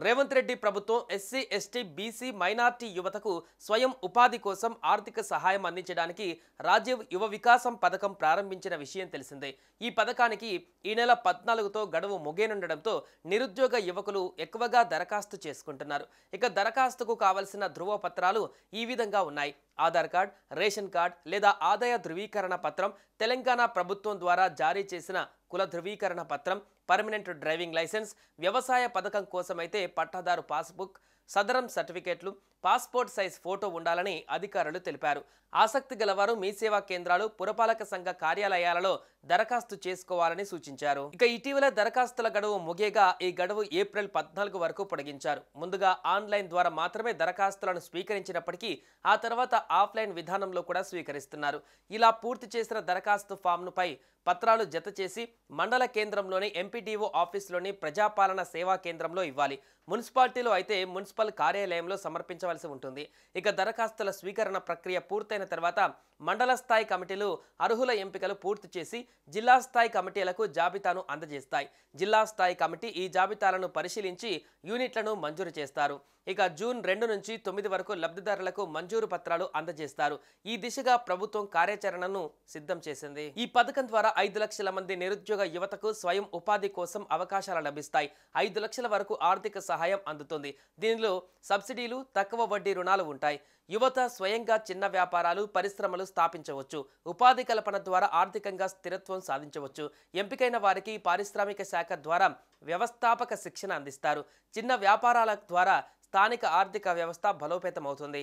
రేవంత్ రెడ్డి ప్రభుత్వం SC, ST, BC, minority యువతకు స్వయం ఉపాధి కోసం ఆర్థిక సహాయం అందించడానికి రాజీవ్ యువ వికాసం పథకం ప్రారంభించిన విషయం తెలిసిందే. ఈ పథకానికి ఈ నెల 14తో గడువు ముగియనుండడంతో నిరుద్యోగ యువకులు ఎక్కువగా దరఖాస్తు చేసుకుంటున్నారు. ఇక దరఖాస్తుకు కావలసిన ధృవపత్రాలు ఈ విధంగా ఉన్నాయి. ఆధార్ కార్డ్, రేషన్ కార్డ్ లేదా ఆదాయ ధృవీకరణ పత్రం, తెలంగాణ ప్రభుత్వం ద్వారా జారీ చేసిన కుల ధృవీకరణ పత్రం, పర్మనెంట్ డ్రైవింగ్ లైసెన్స్, వ్యవసాయ పథకం కోసమైతే పట్టాదారు పాస్బుక్, సదరం సర్టిఫికేట్లు, పాస్పోర్ట్ సైజ్ ఫోటో ఉండాలని అధికారులు తెలిపారు. ఆసక్తి గలవారు మీ సేవా కేంద్రాలు, పురపాలక సంఘ కార్యాలయాలలో దరఖాస్తు చేసుకోవాలని సూచించారు. ఇక ఇటీవల దరఖాస్తుల గడువు ముగియగా ఈ గడువు ఏప్రిల్ 14 వరకు పొడిగించారు. ముందుగా ఆన్లైన్ ద్వారా మాత్రమే దరఖాస్తులను స్వీకరించినప్పటికీ ఆ తర్వాత ఆఫ్లైన్ విధానంలో కూడా స్వీకరిస్తున్నారు. ఇలా పూర్తి చేసిన దరఖాస్తు ఫామ్పై పత్రాలు జత చేసి మండల కేంద్రంలోని ఎంపీడీఓ ఆఫీసులోని ప్రజాపాలన సేవా కేంద్రంలో ఇవ్వాలి. మున్సిపాలిటీలో అయితే మున్సిపల్ కార్యాలయంలో సమర్పించవలసి ఉంటుంది. ఇక దరఖాస్తుల స్వీకరణ ప్రక్రియ పూర్తయిన తర్వాత మండల స్థాయి కమిటీలు అర్హుల ఎంపికలు పూర్తి చేసి జిల్లా స్థాయి కమిటీలకు జాబితాను అందజేస్తాయి. జిల్లా స్థాయి కమిటీ ఈ జాబితాలను పరిశీలించి యూనిట్లను మంజూరు చేస్తారు. ఇక జూన్ 2 నుంచి 9 వరకు లబ్ధిదారులకు మంజూరు పత్రాలు అందజేస్తారు. ఈ దిశగా ప్రభుత్వం కార్యాచరణను సిద్ధం చేసింది. ఈ పథకం ద్వారా 5 లక్షల మంది నిరుద్యోగ యువతకు స్వయం ఉపాధి కోసం అవకాశాలు లభిస్తాయి. 5 లక్షల వరకు ఆర్థిక సహాయం అందుతుంది. దీనిలో సబ్సిడీలు, తక్కువ వడ్డీ రుణాలు ఉంటాయి. యువత స్వయంగా చిన్న వ్యాపారాలు, పరిశ్రమలు స్థాపించవచ్చు. ఉపాధి కల్పన ద్వారా ఆర్థికంగా స్థిరత్వం సాధించవచ్చు. ఎంపికైన వారికి పారిశ్రామిక శాఖ ద్వారా వ్యవస్థాపక శిక్షణ అందిస్తారు. చిన్న వ్యాపారాల ద్వారా స్థానిక ఆర్థిక వ్యవస్థ బలోపేతమవుతుంది.